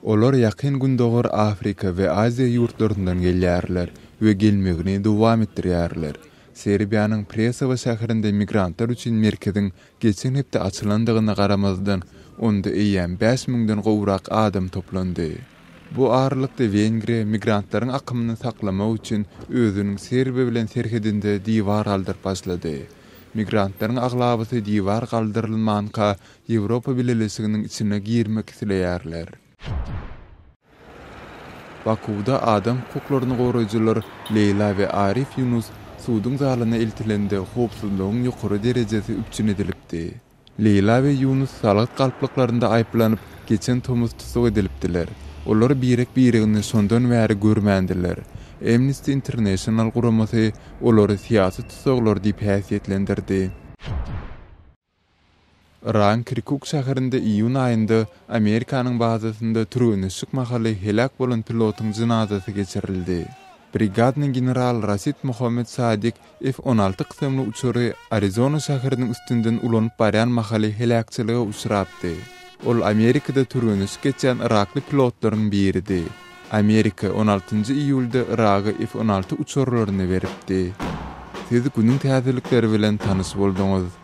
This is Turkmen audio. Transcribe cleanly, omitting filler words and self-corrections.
Olar ýakyn gündogor Afrika we Aziýa ýurtlaryndan gelýärler we gelmegini dowam etdirýärler. Serbiýanyň Presowa şäherinde migrantlar üçin merkeziň geçen hepde açylandygyna garamazdan onda eýen 5000-den gowrak adam toplandy. Bu aralykda Wengriýa migrantlaryň akymyny saklamak üçin özüniň Serbiýa bilen serhedinde diýwar galdyryp başlady. Migrantlaryň aglabysy diýwar galdyrylmanka Ýewropa bileliginiň içine girmek isleýärler. Bakuda adam hukuklaryny goraýjylar Leyla we Arif Yunus suwdyň zalyna eltilende howpsuzlygyň ýokary derejesi üpçün edilipdi. Leyla we Yunus salat galplyklарynda aýplanyp geçen tomuz tutup edilipdiler. Olar birek-biregini sondan bäri görmändiler. Amnesty International guramasy olary siýasy tutsaklar diýip häsiýetlendirdi. Iran Kirkuk şäherinde iýun aýynda Amerikanyň bazasynda türünüşik mahaly helak bolan pilotyň jenazasy geçirildi. Brigadnyň general Rasid Mohammed Sadik F-16 kysymly uçury Arizona şäheriniň üstünden ulanyp barýan mahaly helakçylyga uçrapdy. Ol Amerikada türünüşik geçen Irakly pilotlaryň biridi. Amerika 16-njy iýulda Iraga F-16 uçurlaryny beripdi. Siz günüň täzelikleri bilen tanış boldyňyz.